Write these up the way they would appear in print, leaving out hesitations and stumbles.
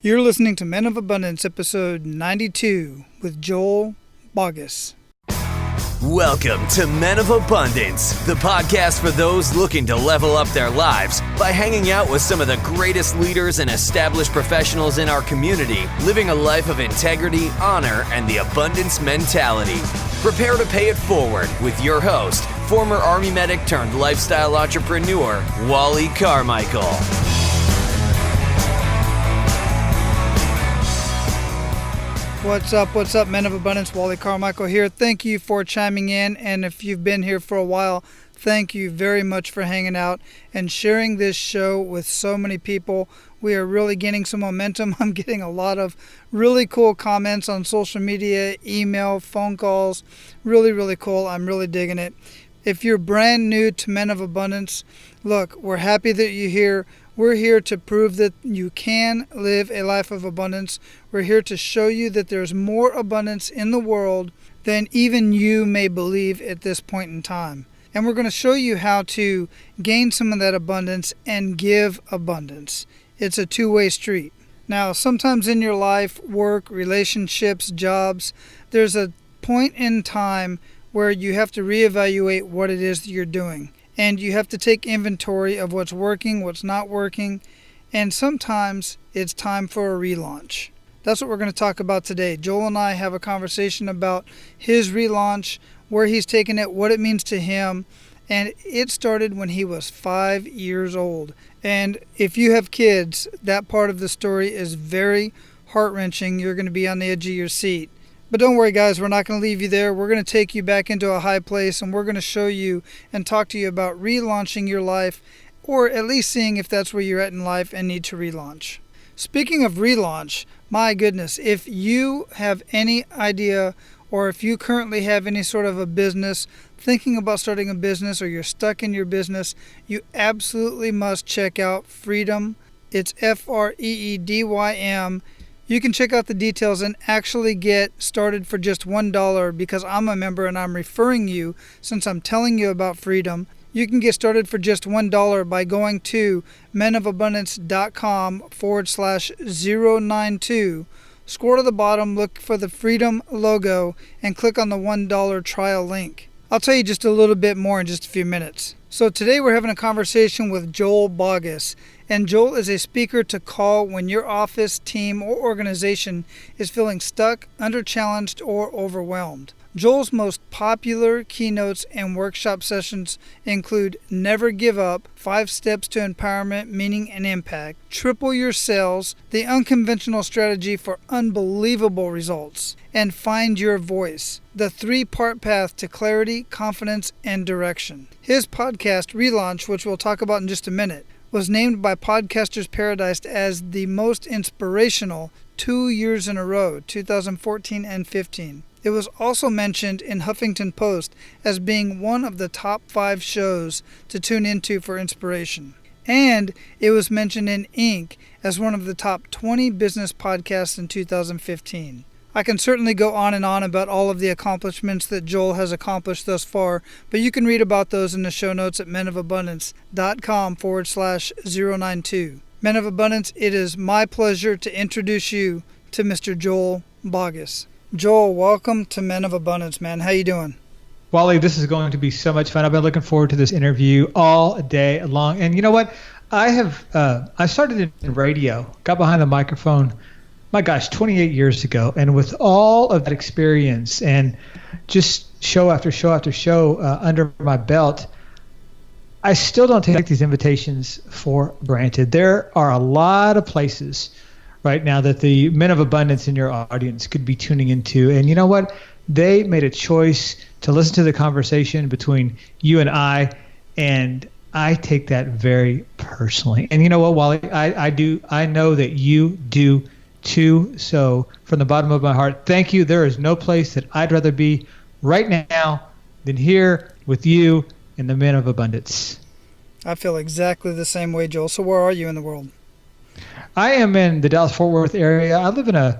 You're listening to Men of Abundance, episode 92, with Joel Boggess. Welcome to Men of Abundance, the podcast for those looking to level up their lives by hanging out with some of the greatest leaders and established professionals in our community, living a life of integrity, honor, and the abundance mentality. Prepare to pay it forward with your host, former Army medic turned lifestyle entrepreneur, Wally Carmichael. What's up, Men of Abundance? Wally Carmichael here. Thank you for chiming in, and if you've been here for a while, thank you very much for hanging out and sharing this show with so many people. We are really gaining some momentum. I'm getting a lot of really cool comments on social media, email, phone calls. Really cool. I'm really digging it. If you're brand new to Men of Abundance, look, we're happy that you're here. We're here to prove that you can live a life of abundance. We're here to show you that there's more abundance in the world than even you may believe at this point in time. And we're going to show you how to gain some of that abundance and give abundance. It's a two-way street. Now, sometimes in your life, work, relationships, jobs, there's a point in time where you have to reevaluate what it is that you're doing. And you have to take inventory of what's working, what's not working, and sometimes it's time for a relaunch. That's what we're going to talk about today. Joel and I have a conversation about his relaunch, where he's taken it, what it means to him, and it started when he was 5 years old. And if you have kids, that part of the story is very heart-wrenching. You're going to be on the edge of your seat. But don't worry, guys, we're not going to leave you there. We're going to take you back into a high place, and we're going to show you and talk to you about relaunching your life, or at least seeing if that's where you're at in life and need to relaunch. Speaking of relaunch, my goodness, if you have any idea, or if you currently have any sort of a business, thinking about starting a business, or you're stuck in your business, you absolutely must check out Freedom. It's Freedym. You can check out the details and actually get started for just $1 because I'm a member and I'm referring you since I'm telling you about Freedom. You can get started for just $1 by going to menofabundance.com/092. Scroll to the bottom, look for the Freedom logo, and click on the $1 trial link. I'll tell you just a little bit more in just a few minutes. So today we're having a conversation with Joel Boggess. And Joel is a speaker to call when your office, team, or organization is feeling stuck, under-challenged, or overwhelmed. Joel's most popular keynotes and workshop sessions include Never Give Up, 5 Steps to Empowerment, Meaning, and Impact, Triple Your Sales, The Unconventional Strategy for Unbelievable Results, and Find Your Voice, the 3-part path to clarity, confidence, and direction. His podcast, ReLaunch, which we'll talk about in just a minute, was named by Podcasters Paradise as the most inspirational 2 years in a row, 2014 and 15. It was also mentioned in Huffington Post as being one of the top 5 shows to tune into for inspiration. And it was mentioned in Inc. as one of the top 20 business podcasts in 2015. I can certainly go on and on about all of the accomplishments that Joel has accomplished thus far, but you can read about those in the show notes at menofabundance.com/092. Men of Abundance, it is my pleasure to introduce you to Mr. Joel Boggess. Joel, welcome to Men of Abundance, man. How you doing? Wally, this is going to be so much fun. I've been looking forward to this interview all day long. And you know what? I started in radio, got behind the microphone, my gosh, 28 years ago. And with all of that experience and just show after show after show under my belt, I still don't take these invitations for granted. There are a lot of places right now that the Men of Abundance in your audience could be tuning into. And you know what? They made a choice to listen to the conversation between you and I take that very personally. And you know what, Wally? I know that you do too. So from the bottom of my heart, thank you. There is no place that I'd rather be right now than here with you in the Men of Abundance. I feel exactly the same way, Joel. So where are you in the world? I am in the Dallas-Fort Worth area. I live in a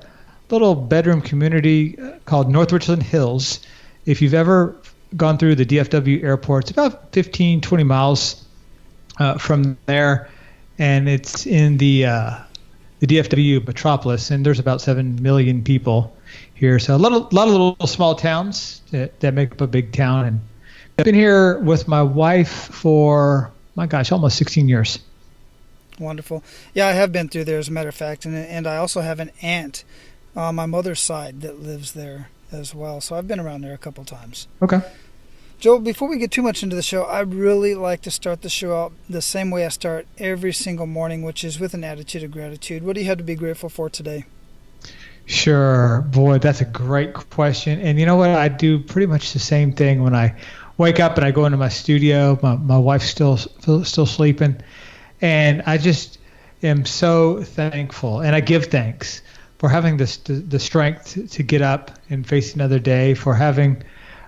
little bedroom community called North Richland Hills. If you've ever gone through the DFW airport, it's about 15, 20 miles from there. And it's in the the DFW metropolis, and there's about 7 million people here. So a lot of little small towns that make up a big town. And I've been here with my wife for, my gosh, almost 16 years. Wonderful. Yeah, I have been through there, as a matter of fact, and I also have an aunt on my mother's side that lives there as well. So I've been around there a couple times. Okay. Joel, before we get too much into the show, I really like to start the show out the same way I start every single morning, which is with an attitude of gratitude. What do you have to be grateful for today? Sure. Boy, that's a great question. And you know what? I do pretty much the same thing when I wake up and I go into my studio. My wife's still sleeping. And I just am so thankful. And I give thanks for having the strength to get up and face another day, for having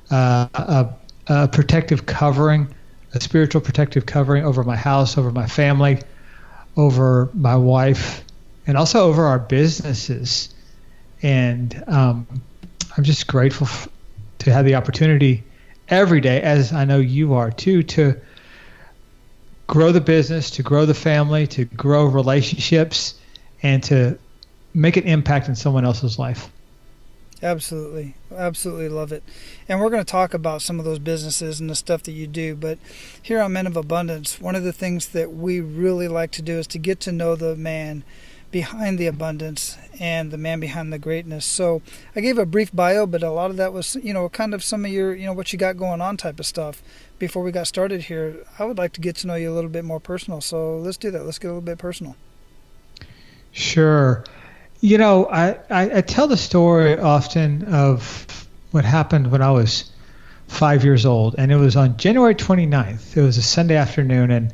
a protective covering, a spiritual protective covering over my house, over my family, over my wife, and also over our businesses. And I'm just grateful to have the opportunity every day, as I know you are too, to grow the business, to grow the family, to grow relationships, and to make an impact in someone else's life. Absolutely. Absolutely love it. And we're going to talk about some of those businesses and the stuff that you do. But here on Men of Abundance, one of the things that we really like to do is to get to know the man behind the abundance and the man behind the greatness. So I gave a brief bio, but a lot of that was, kind of some of your, what you got going on type of stuff. Before we got started here, I would like to get to know you a little bit more personal. So let's do that. Let's get a little bit personal. Sure. I tell the story often of what happened when I was 5 years old, and it was on January 29th. It was a Sunday afternoon, and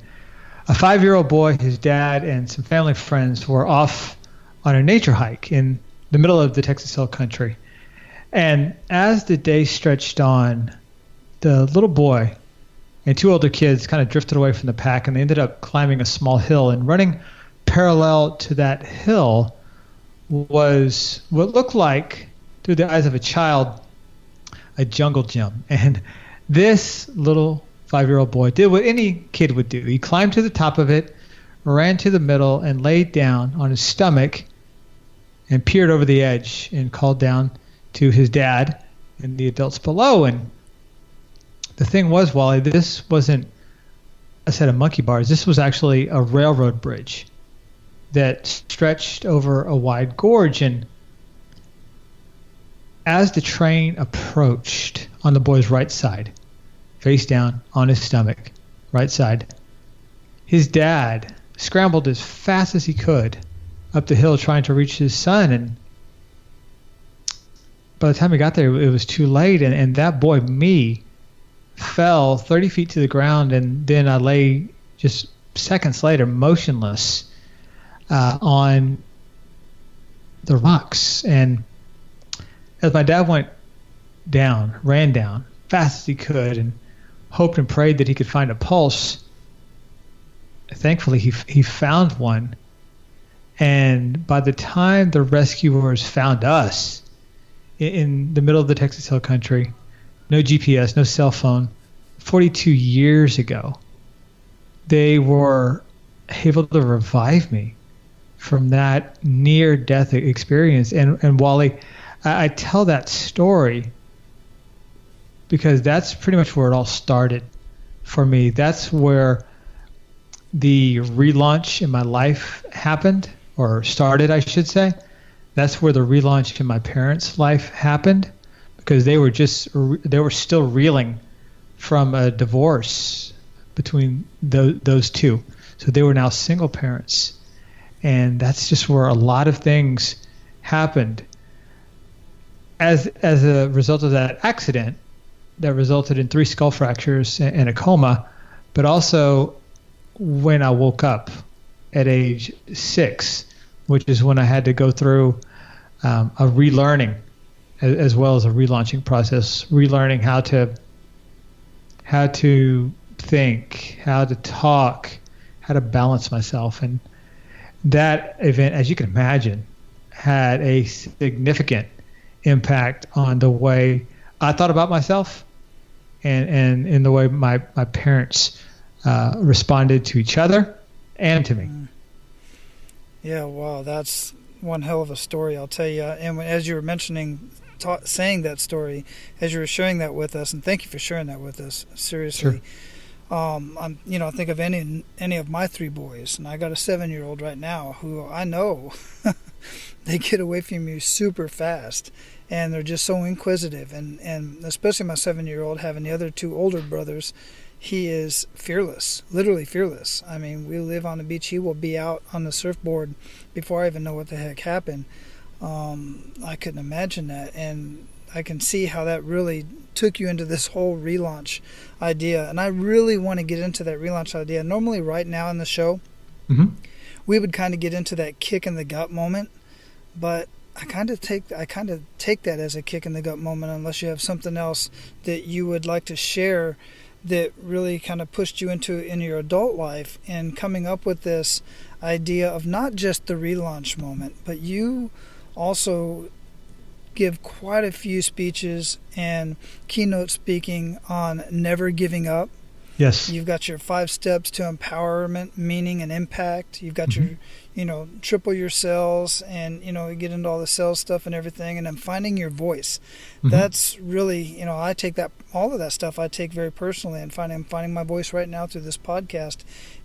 a 5-year-old boy, his dad, and some family friends were off on a nature hike in the middle of the Texas Hill Country. And as the day stretched on, the little boy and two older kids kind of drifted away from the pack, and they ended up climbing a small hill, and running parallel to that hill was what looked like, through the eyes of a child, a jungle gym. And this little 5-year-old boy did what any kid would do. He climbed to the top of it, ran to the middle, and laid down on his stomach and peered over the edge and called down to his dad and the adults below. And the thing was, Wally, this wasn't a set of monkey bars. This was actually a railroad bridge that stretched over a wide gorge. And as the train approached on the boy's right side, face down on his stomach, right side, his dad scrambled as fast as he could up the hill trying to reach his son. And by the time he got there, it was too late. And that boy, me, fell 30 feet to the ground. And then I lay just seconds later motionless on the rocks. And as my dad ran down fast as he could, and hoped and prayed that he could find a pulse, thankfully he found one. And by the time the rescuers found us in the middle of the Texas Hill Country, no GPS, no cell phone, 42 years ago, they were able to revive me from that near-death experience. And Wally, I tell that story because that's pretty much where it all started for me. That's where the relaunch in my life happened, or started, I should say. That's where the relaunch in my parents' life happened, because they were still reeling from a divorce between those two. So they were now single parents. And that's just where a lot of things happened. As a result of that accident that resulted in 3 skull fractures and a coma, but also when I woke up at age 6, which is when I had to go through a relearning as well as a relaunching process, relearning how to think, how to talk, how to balance myself. And that event, as you can imagine, had a significant impact on the way I thought about myself and in the way my parents responded to each other and to me. Yeah, wow, that's one hell of a story, I'll tell you. And as you were mentioning, saying that story, as you were sharing that with us, and thank you for sharing that with us, seriously. Sure. I think of any of my three boys, and I got a 7-year-old right now who I know they get away from you super fast, and they're just so inquisitive, and especially my 7-year-old having the other two older brothers. He is fearless, literally fearless. I mean, we live on the beach. He will be out on the surfboard before I even know what the heck happened. I couldn't imagine that, and I can see how that really took you into this whole relaunch idea. And I really want to get into that relaunch idea. Normally, right now in the show, we would kind of get into that kick in the gut moment, but I kind of take that as a kick in the gut moment, unless you have something else that you would like to share that really kind of pushed you in your adult life and coming up with this idea of not just the relaunch moment, but you also give quite a few speeches and keynote speaking on never giving up. Yes. You've got your 5 steps to empowerment, meaning, and impact. You've got your, triple your sales, and, get into all the sales stuff and everything, and then finding your voice. That's really, I take all of that stuff I take very personally, and finding my voice right now through this podcast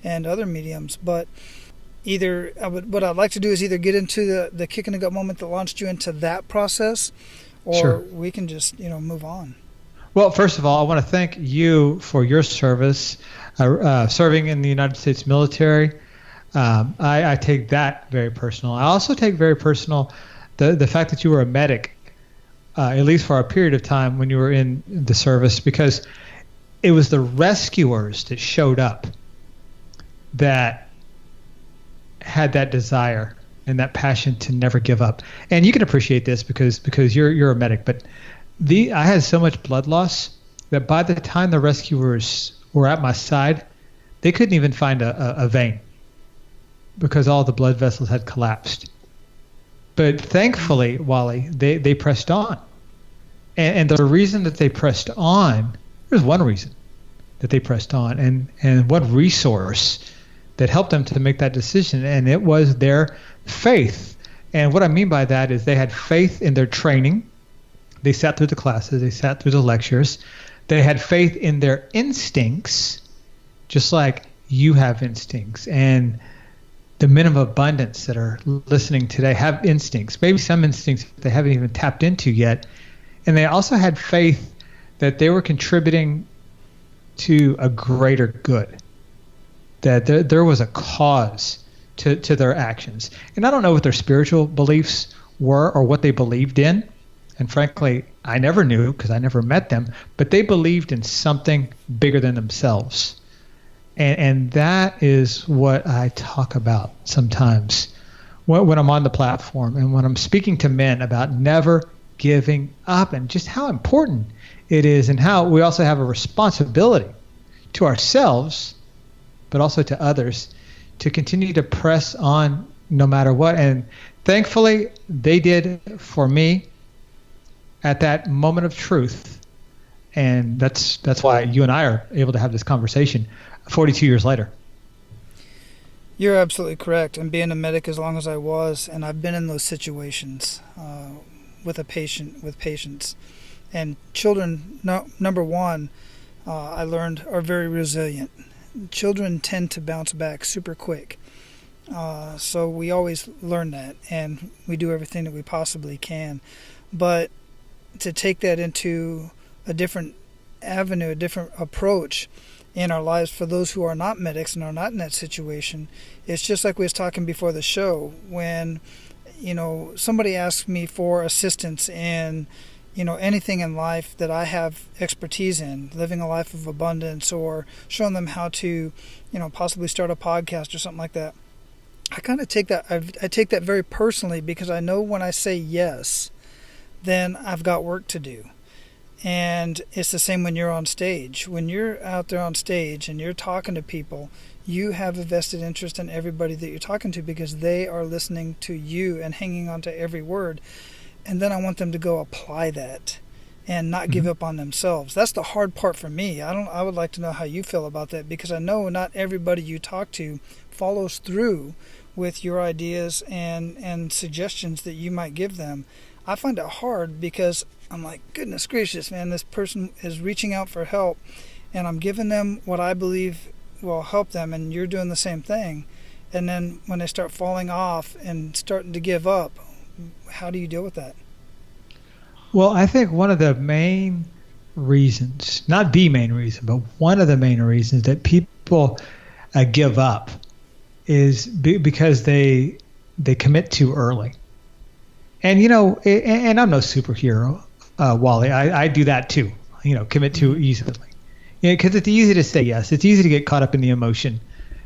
and other mediums. But what I'd like to do is either get into the kick in the gut moment that launched you into that process, or Sure. we can just, move on. Well, first of all, I want to thank you for your service, serving in the United States military. I take that very personal. I also take very personal the fact that you were a medic, at least for a period of time when you were in the service, because it was the rescuers that showed up that had that desire and that passion to never give up. And you can appreciate this because you're a medic, but I had so much blood loss that by the time the rescuers were at my side, they couldn't even find a vein because all the blood vessels had collapsed. But thankfully, Wally, they pressed on. And the reason that they pressed on, there's one reason that they pressed on, and one resource that helped them to make that decision, and it was their faith. And what I mean by that is they had faith in their training. They sat through the classes. They sat through the lectures. They had faith in their instincts, just like you have instincts. And the men of abundance that are listening today have instincts, maybe some instincts they haven't even tapped into yet. And they also had faith that they were contributing to a greater good, that there was a cause to their actions. And I don't know what their spiritual beliefs were or what they believed in. And frankly, I never knew because I never met them, but they believed in something bigger than themselves. And that is what I talk about sometimes when I'm on the platform and when I'm speaking to men about never giving up and just how important it is, and how we also have a responsibility to ourselves, but also to others, to continue to press on no matter what. And thankfully, they did for me at that moment of truth. And that's why you and I are able to have this conversation 42 years later. You're absolutely correct. And being a medic as long as I was, and I've been in those situations with patients. And children, number one, I learned, are very resilient. Children tend to bounce back super quick. So we always learn that, and we do everything that we possibly can. But to take that into a different avenue, a different approach in our lives for those who are not medics and are not in that situation, it's just like we was talking before the show. When, somebody asks me for assistance in, anything in life that I have expertise in, living a life of abundance, or showing them how to, possibly start a podcast or something like that, I kind of take that, I take that very personally, because I know when I say yes, then I've got work to do. And it's the same when you're on stage. When you're out there on stage and you're talking to people, you have a vested interest in everybody that you're talking to, because they are listening to you and hanging on to every word. And then I want them to go apply that and not give up on themselves. That's the hard part for me. I would like to know how you feel about that, because I know not everybody you talk to follows through with your ideas and suggestions that you might give them. I find it hard because I'm like, goodness gracious, man, this person is reaching out for help, and I'm giving them what I believe will help them, and you're doing the same thing. And then when they start falling off and starting to give up, how do you deal with that? Well, I think one of the main reasons, not the main reason, but one of the main reasons that people give up is because they commit too early. And, and I'm no superhero, Wally. I do that too, commit too easily. Because it's easy to say yes. It's easy to get caught up in the emotion,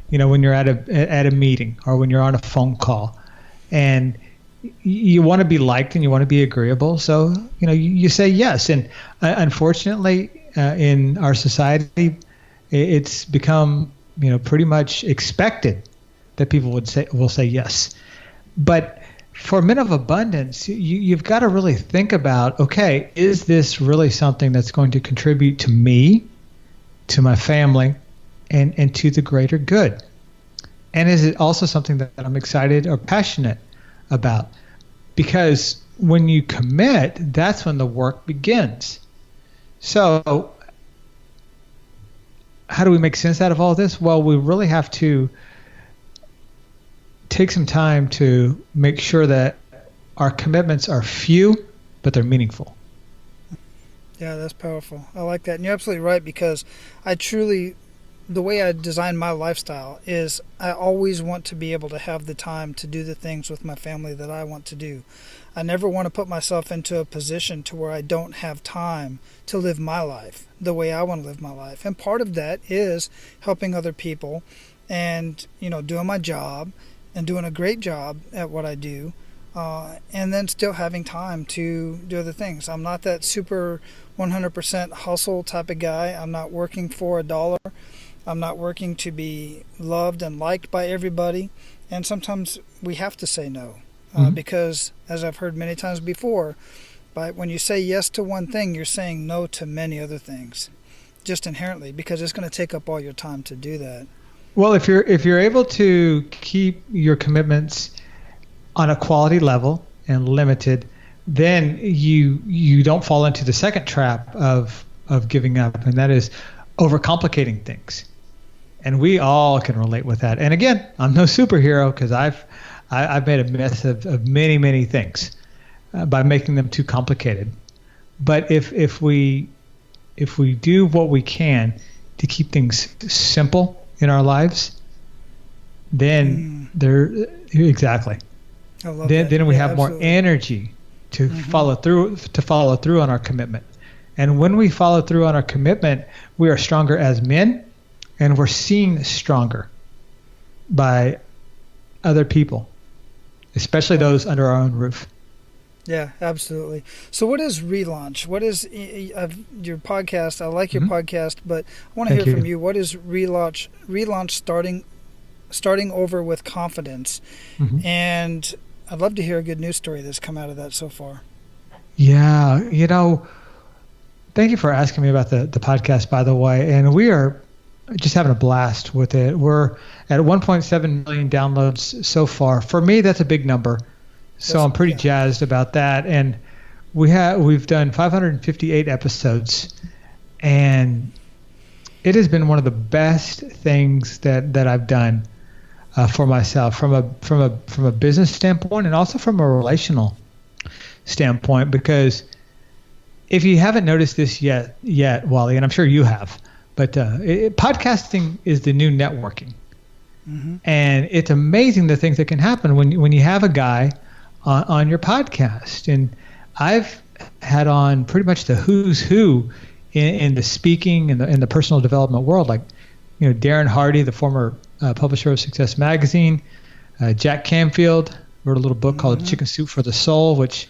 when you're at a meeting or when you're on a phone call. And you want to be liked and you want to be agreeable. So, you say yes. And unfortunately, in our society, it's become, pretty much expected that people will say yes. But for men of abundance, you've got to really think about, okay, is this really something that's going to contribute to me, to my family, and to the greater good? And is it also something that I'm excited or passionate about? Because when you commit, that's when the work begins. So how do we make sense out of all this? Well, we really have to take some time to make sure that our commitments are few, but they're meaningful. Yeah, that's powerful. I like that. And you're absolutely right, because the way I design my lifestyle is I always want to be able to have the time to do the things with my family that I want to do. I never want to put myself into a position to where I don't have time to live my life the way I want to live my life. And part of that is helping other people and, doing my job and doing a great job at what I do. And then still having time to do other things. I'm not that super 100% hustle type of guy. I'm not working for $1. I'm not working to be loved and liked by everybody. And sometimes we have to say no. Because, as I've heard many times before, when you say yes to one thing, you're saying no to many other things, just inherently, because it's going to take up all your time to do that. Well, if you're able to keep your commitments on a quality level and limited, then you don't fall into the second trap of giving up, and that is overcomplicating things. And we all can relate with that. And again, I'm no superhero, because I've made a mess of many things by making them too complicated. But if we do what we can to keep things simple in our lives, then exactly. I love that. Then we have absolutely. more energy to follow through on our commitment. And when we follow through on our commitment, we are stronger as men, and we're seen stronger by other people, especially those under our own roof. Yeah, absolutely. So what is ReLaunch? What is your podcast? I like your podcast, but I want to hear from you. What is ReLaunch? ReLaunch starting over with confidence. And I'd love to hear a good news story that's come out of that so far. Yeah, thank you for asking me about the podcast, by the way. And we are just having a blast with it. We're at 1.7 million downloads so far. For me, that's a big number. So I'm pretty jazzed about that. And we've done 558 episodes, and it has been one of the best things that I've done for myself from a business standpoint, and also from a relational standpoint. Because if you haven't noticed this yet, Wally, and I'm sure you have, but podcasting is the new networking. And it's amazing the things that can happen when you have a guy on your podcast. And I've had on pretty much the who's who in the speaking and in the personal development world, like Darren Hardy, the former publisher of Success Magazine, Jack Canfield wrote a little book called Chicken Soup for the Soul, which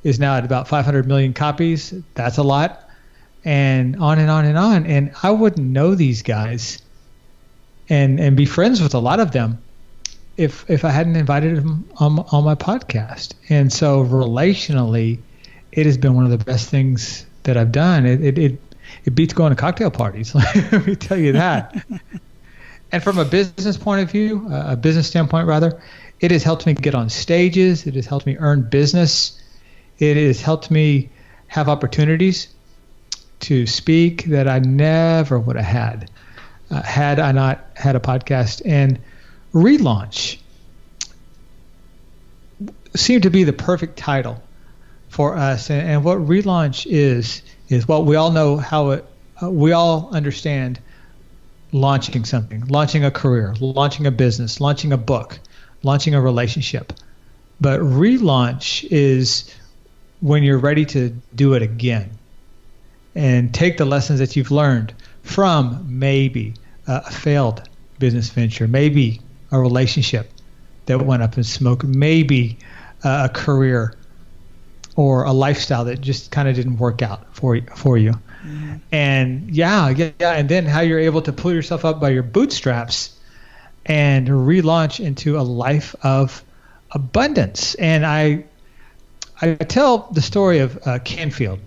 is now at about 500 million copies. That's a lot. And on and on and on. And I wouldn't know these guys and be friends with a lot of them if I hadn't invited them on my podcast. And so relationally, it has been one of the best things that I've done. It beats going to cocktail parties. Let me tell you that. And from a business point of view, a business standpoint rather, it has helped me get on stages. It has helped me earn business. It has helped me have opportunities to speak that I never would have had I not had a podcast. And ReLaunch seemed to be the perfect title for us. And what ReLaunch is what we all know how it, we all understand launching something, launching a career, launching a business, launching a book, launching a relationship. But ReLaunch is when you're ready to do it again and take the lessons that you've learned from maybe a failed business venture, maybe a relationship that went up in smoke, maybe a career or a lifestyle that just kind of didn't work out for you. Mm-hmm. And and then how you're able to pull yourself up by your bootstraps and relaunch into a life of abundance. And I tell the story of Canfield,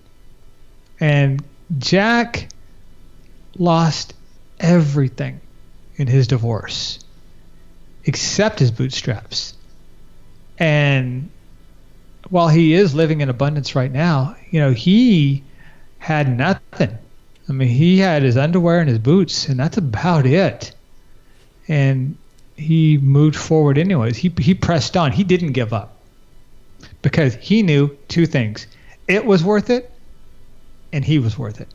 and Jack lost everything in his divorce except his bootstraps. And while he is living in abundance right now, he had nothing. I mean, he had his underwear and his boots, and that's about it. And he moved forward anyways. He pressed on. He didn't give up because he knew two things. It was worth it, and he was worth it.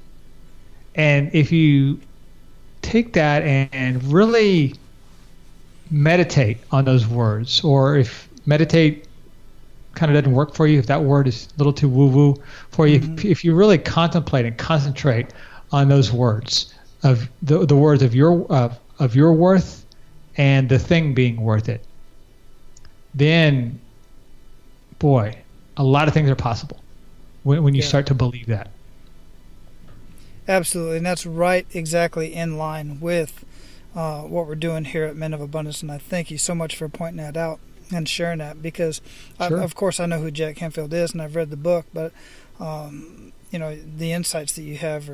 And if you take that and really meditate on those words, or if meditate kind of doesn't work for you, if that word is a little too woo-woo for you, if you really contemplate and concentrate on those words of the words of your worth and the thing being worth it, then boy, a lot of things are possible when you start to believe that. Absolutely, and that's right, exactly in line with what we're doing here at Men of Abundance, and I thank you so much for pointing that out and sharing that, because Sure. of course I know who Jack Canfield is, and I've read the book, but the insights that you have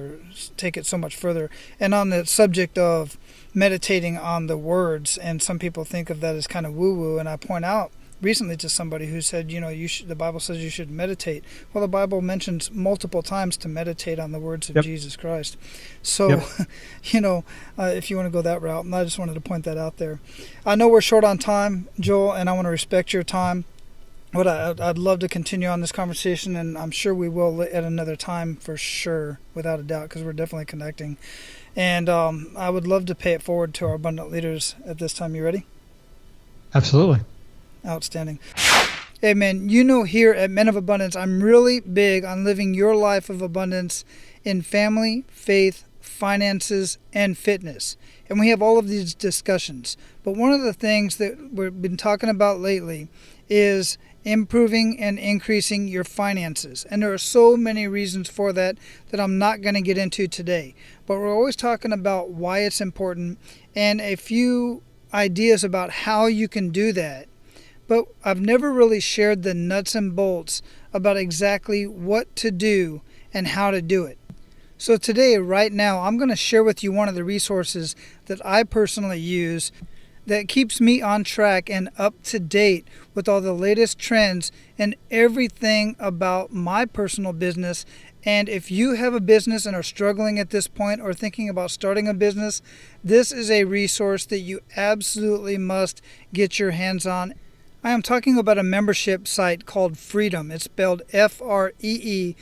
take it so much further. And on the subject of meditating on the words, and some people think of that as kind of woo-woo, and I point out recently to somebody who said, the Bible says you should meditate. Well, the Bible mentions multiple times to meditate on the words of Jesus Christ. So, if you want to go that route, and I just wanted to point that out there. I know we're short on time, Joel, and I want to respect your time. But I'd love to continue on this conversation, and I'm sure we will at another time for sure, without a doubt, because we're definitely connecting. And I would love to pay it forward to our abundant leaders at this time. You ready? Absolutely. Outstanding. Hey, man, here at Men of Abundance, I'm really big on living your life of abundance in family, faith, finances, and fitness. And we have all of these discussions. But one of the things that we've been talking about lately is improving and increasing your finances. And there are so many reasons for that I'm not going to get into today. But we're always talking about why it's important and a few ideas about how you can do that. But I've never really shared the nuts and bolts about exactly what to do and how to do it. So today, right now, I'm going to share with you one of the resources that I personally use that keeps me on track and up to date with all the latest trends and everything about my personal business. And if you have a business and are struggling at this point or thinking about starting a business, this is a resource that you absolutely must get your hands on. I am talking about a membership site called Freedom. It's spelled Freedym.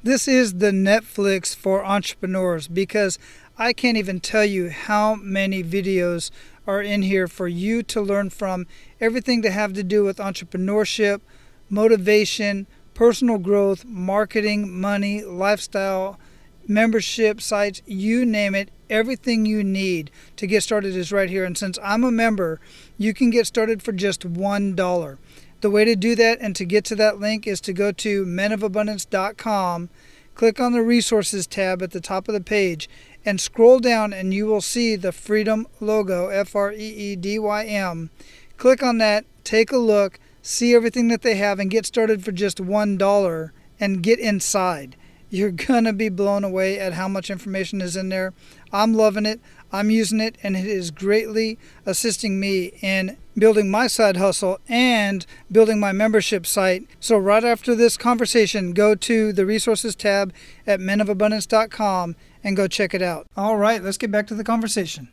This is the Netflix for entrepreneurs, because I can't even tell you how many videos are in here for you to learn from. Everything to have to do with entrepreneurship, motivation, personal growth, marketing, money, lifestyle, membership sites, you name it. Everything you need to get started is right here. And since I'm a member, you can get started for just $1. The way to do that and to get to that link is to go to menofabundance.com, click on the resources tab at the top of the page, and scroll down, and you will see the Freedom logo, Freedym. Click on that, take a look, see everything that they have, and get started for just $1 and get inside. You're going to be blown away at how much information is in there. I'm loving it. I'm using it, and it is greatly assisting me in building my side hustle and building my membership site. So right after this conversation, go to the resources tab at menofabundance.com and go check it out. All right, let's get back to the conversation.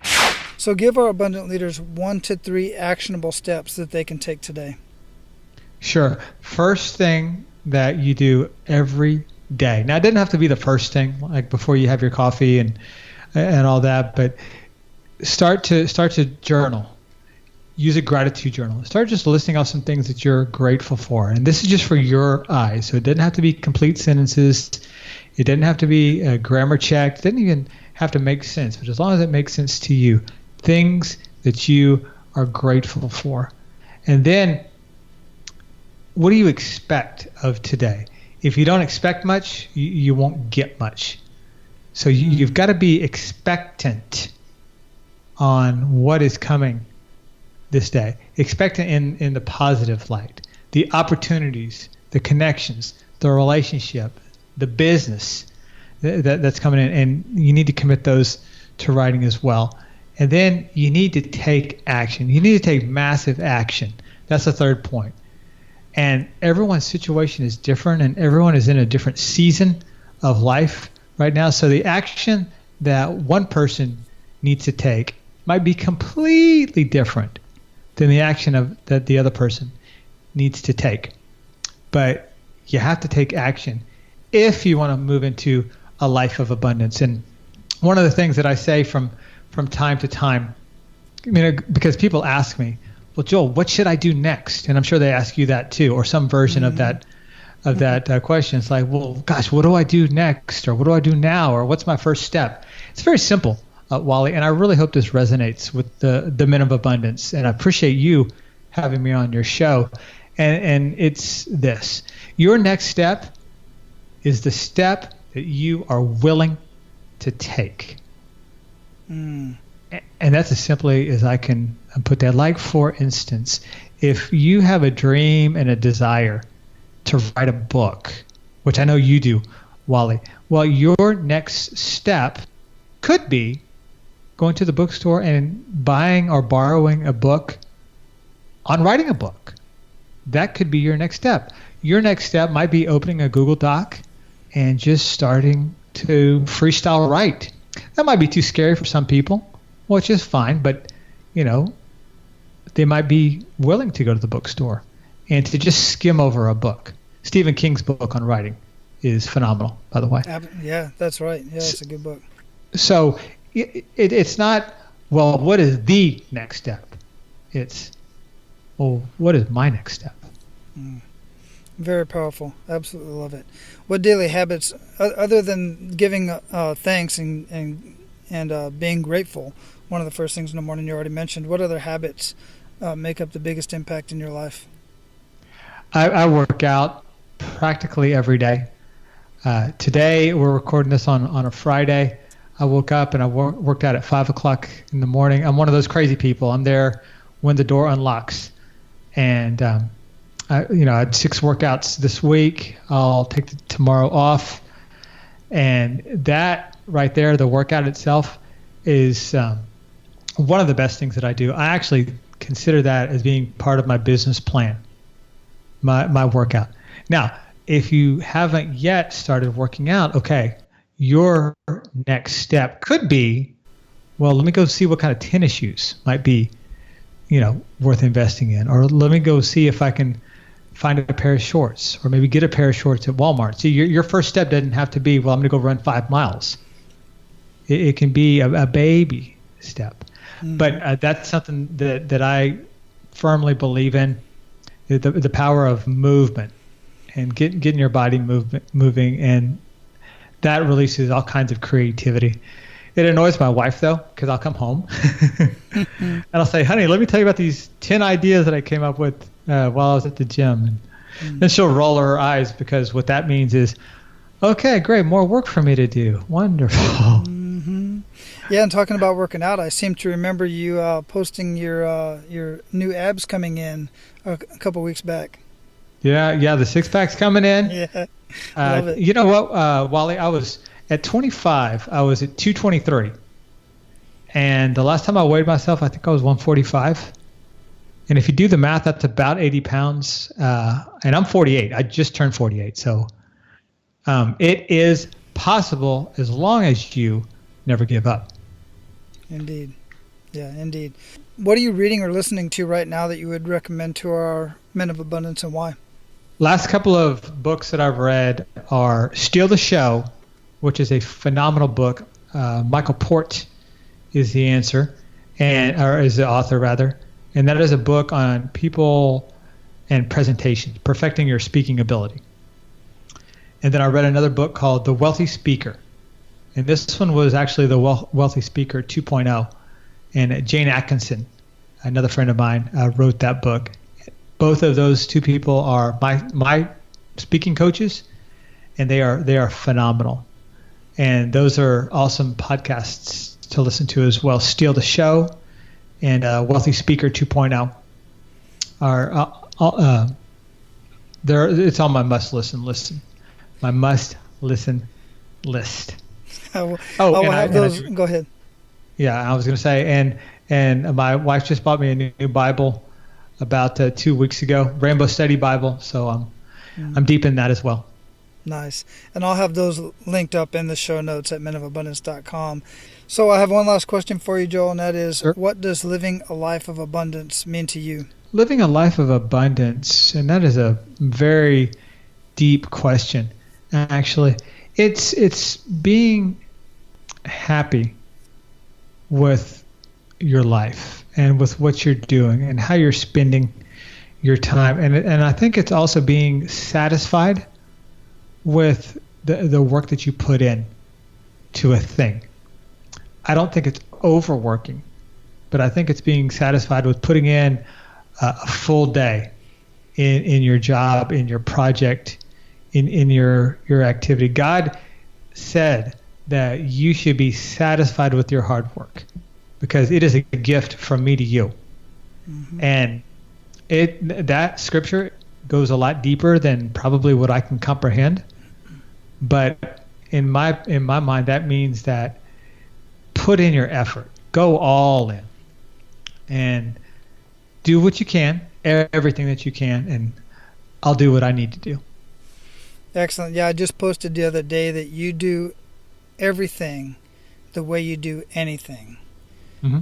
So give our abundant leaders 1 to 3 actionable steps that they can take today. Sure. First thing that you do every day. Now, it doesn't have to be the first thing, like before you have your coffee and all that, but start to journal. Use a gratitude journal. Start just listing out some things that you're grateful for. And this is just for your eyes. So it doesn't have to be complete sentences. It doesn't have to be a grammar check. It doesn't even have to make sense. But as long as it makes sense to you, things that you are grateful for. And then, what do you expect of today? If you don't expect much, you won't get much. So you've got to be expectant on what is coming this day. Expectant in the positive light, the opportunities, the connections, the relationship, the business that's coming in. And you need to commit those to writing as well. And then you need to take action. You need to take massive action. That's the third point. And everyone's situation is different, and everyone is in a different season of life right now. So the action that one person needs to take might be completely different than the action that the other person needs to take. But you have to take action if you want to move into a life of abundance. And one of the things that I say from time to time, because people ask me, well, Joel, what should I do next? And I'm sure they ask you that too, or some version of that question. It's like, well, gosh, what do I do next? Or what do I do now? Or what's my first step? It's very simple, Wally, and I really hope this resonates with the men of abundance. And I appreciate you having me on your show. And it's this. Your next step is the step that you are willing to take. And that's as simply as I can put that. Like, for instance, if you have a dream and a desire to write a book, which I know you do, Wally, well, your next step could be going to the bookstore and buying or borrowing a book on writing a book. That could be your next step. Your next step might be opening a Google Doc and just starting to freestyle write. That might be too scary for some people, which is fine, but they might be willing to go to the bookstore and to just skim over a book. Stephen King's book on writing is phenomenal, by the way. Yeah, that's right. Yeah, it's a good book. So it's not, well, what is the next step? It's, well, what is my next step? Very powerful. Absolutely love it. What daily habits, other than giving thanks and being grateful, one of the first things in the morning you already mentioned, what other habits make up the biggest impact in your life? I work out practically every day. Today, we're recording this on a Friday. I woke up and I worked out at 5 o'clock in the morning. I'm one of those crazy people. I'm there when the door unlocks. And, I had 6 workouts this week. I'll take tomorrow off. And that right there, the workout itself, is one of the best things that I do. I actually consider that as being part of my business plan, my workout. Now, if you haven't yet started working out, okay, your next step could be, well, let me go see what kind of tennis shoes might be, worth investing in. Or let me go see if I can find a pair of shorts, or maybe get a pair of shorts at Walmart. See, your first step doesn't have to be, well, I'm going to go run 5 miles. It can be a baby step. Mm-hmm. But that's something that I firmly believe in, the power of movement and getting your body moving, and that releases all kinds of creativity. It annoys my wife, though, because I'll come home and I'll say, honey, let me tell you about these 10 ideas that I came up with while I was at the gym. And then she'll roll her eyes, because what that means is, okay, great, more work for me to do. Wonderful. Mm-hmm. Yeah, and talking about working out, I seem to remember you posting your new abs coming in a couple weeks back. Yeah. The six-pack's coming in. Yeah. Love it. You know what, Wally? I was at 25. I was at 223. And the last time I weighed myself, I think I was 145. And if you do the math, that's about 80 pounds. And I'm 48. I just turned 48. So it is possible as long as you never give up. Indeed. Yeah, indeed. What are you reading or listening to right now that you would recommend to our Men of Abundance, and why? Last couple of books that I've read are Steal the Show, which is a phenomenal book. Michael Port is the answer, or is the author rather. And that is a book on people and presentations, perfecting your speaking ability. And then I read another book called The Wealthy Speaker. And this one was actually the Wealthy Speaker 2.0. And Jane Atkinson, another friend of mine, wrote that book. Both of those two people are my speaking coaches, and they are phenomenal. And those are awesome podcasts to listen to as well. Steal the Show and Wealthy Speaker 2.0 are it's on my must listen list. My must listen list. I will have those. Go ahead. Yeah, I was going to say, and my wife just bought me a new Bible about 2 weeks ago, Rainbow Study Bible. So I'm deep in that as well. Nice. And I'll have those linked up in the show notes at menofabundance.com. So I have one last question for you, Joel, and that is, sure. What does living a life of abundance mean to you? Living a life of abundance, and that is a very deep question. Actually, it's being happy with your life and with what you're doing and how you're spending your time. And I think it's also being satisfied with the work that you put in to a thing. I don't think it's overworking, but I think it's being satisfied with putting in a full day in your job, in your project, in your activity. God said that you should be satisfied with your hard work because it is a gift from me to you. Mm-hmm. And that scripture goes a lot deeper than probably what I can comprehend. But in my mind, that means that put in your effort, go all in, and do what you can, everything that you can, and I'll do what I need to do. Excellent. Yeah, I just posted the other day that you do everything the way you do anything. Mm-hmm.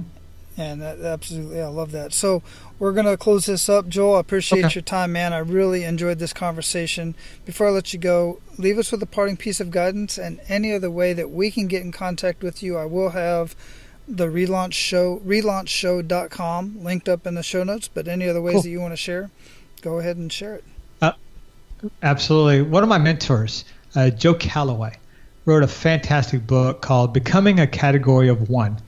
And absolutely, I love that. So we're going to close this up. Joel, I appreciate your time, man. I really enjoyed this conversation. Before I let you go, leave us with a parting piece of guidance and any other way that we can get in contact with you. I will have the ReLaunch Show, ReLaunchShow.com linked up in the show notes, but any other ways that you want to share, go ahead and share it. Absolutely. One of my mentors, Joe Calloway, wrote a fantastic book called Becoming a Category of One.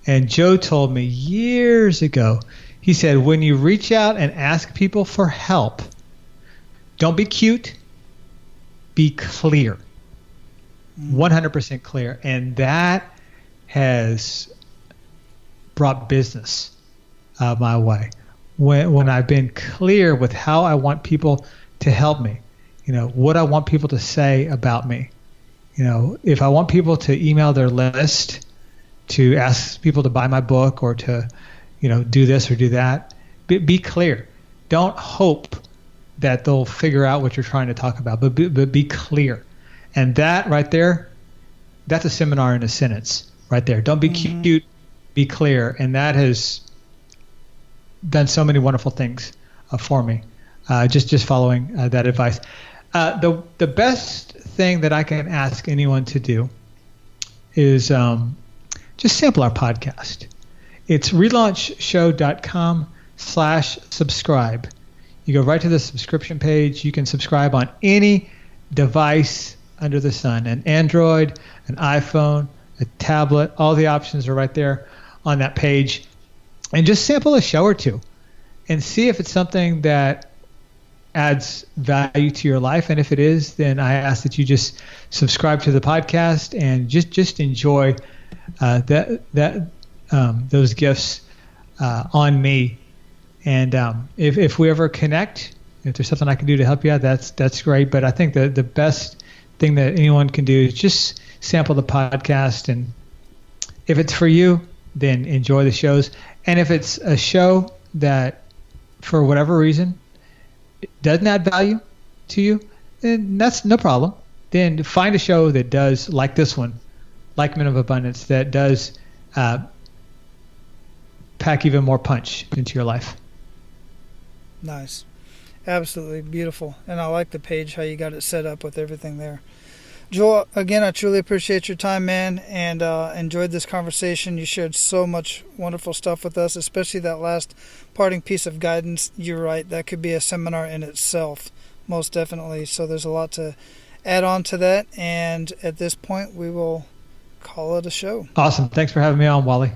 And Joe told me years ago, he said, when you reach out and ask people for help, don't be cute, be clear, 100% clear. And that has brought business my way. When I've been clear with how I want people to help me, what I want people to say about me. If I want people to email their list, to ask people to buy my book or to, do this or do that, be clear. Don't hope that they'll figure out what you're trying to talk about, but be clear. And that right there, that's a seminar in a sentence right there. Don't be cute, be clear. And that has done so many wonderful things for me, just following that advice. The best thing that I can ask anyone to do is just sample our podcast. It's relaunchshow.com/subscribe. You go right to the subscription page. You can subscribe on any device under the sun, an Android, an iPhone, a tablet. All the options are right there on that page. And just sample a show or two and see if it's something that adds value to your life. And if it is, then I ask that you just subscribe to the podcast and just enjoy those gifts on me. And if we ever connect, If there's something I can do to help you out, that's great. But I think the best thing that anyone can do is just sample the podcast, and if it's for you, then enjoy the shows. And if it's a show that, for whatever reason, it doesn't add value to you, then that's no problem. Then find a show that does, like this one, like Men of Abundance, that does pack even more punch into your life. Nice. Absolutely beautiful. And I like the page, how you got it set up with everything there. Joel, again, I truly appreciate your time, man, and enjoyed this conversation. You shared so much wonderful stuff with us, especially that last parting piece of guidance. You're right. That could be a seminar in itself, most definitely. So there's a lot to add on to that. And at this point, we will call it a show. Awesome. Thanks for having me on, Wally.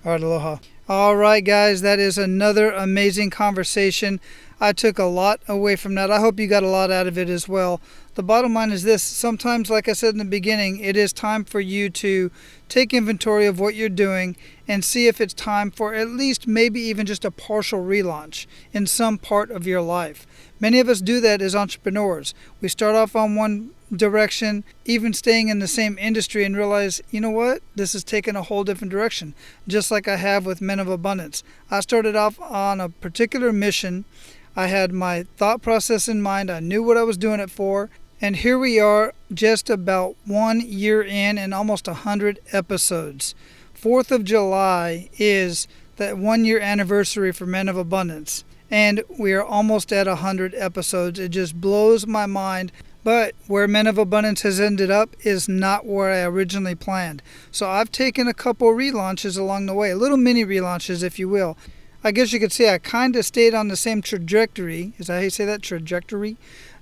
All right, aloha. All right, guys, that is another amazing conversation. I took a lot away from that. I hope you got a lot out of it as well. The bottom line is this. Sometimes, like I said in the beginning, it is time for you to take inventory of what you're doing and see if it's time for at least maybe even just a partial relaunch in some part of your life. Many of us do that as entrepreneurs. We start off on one direction, even staying in the same industry, and realize, you know what, this is taking a whole different direction, just like I have with Men of Abundance. I started off on a particular mission. I had my thought process in mind. I knew what I was doing it for. And here we are, just about 1 year in and almost 100 episodes. 4th of July is that 1 year anniversary for Men of Abundance. And we are almost at 100 episodes. It just blows my mind. But where Men of Abundance has ended up is not where I originally planned. So I've taken a couple relaunches along the way, little mini relaunches, if you will. I guess you could say I kind of stayed on the same trajectory. Is that how you say that? Trajectory?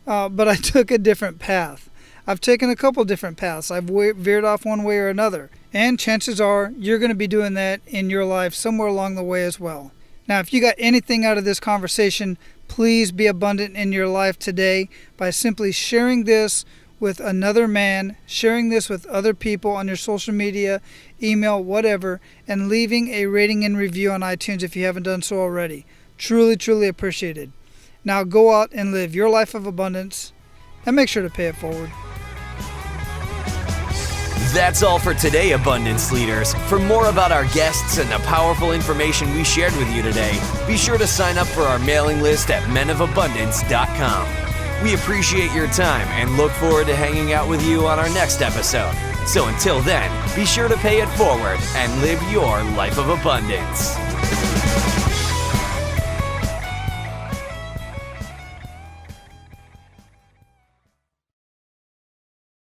But I took a different path. I've taken a couple different paths. I've veered off one way or another. And chances are you're going to be doing that in your life somewhere along the way as well. Now, if you got anything out of this conversation, please be abundant in your life today by simply sharing this with another man, sharing this with other people on your social media, email, whatever, and leaving a rating and review on iTunes if you haven't done so already. Truly, truly appreciated. Now go out and live your life of abundance, and make sure to pay it forward. That's all for today, Abundance Leaders. For more about our guests and the powerful information we shared with you today, be sure to sign up for our mailing list at menofabundance.com. We appreciate your time and look forward to hanging out with you on our next episode. So until then, be sure to pay it forward and live your life of abundance.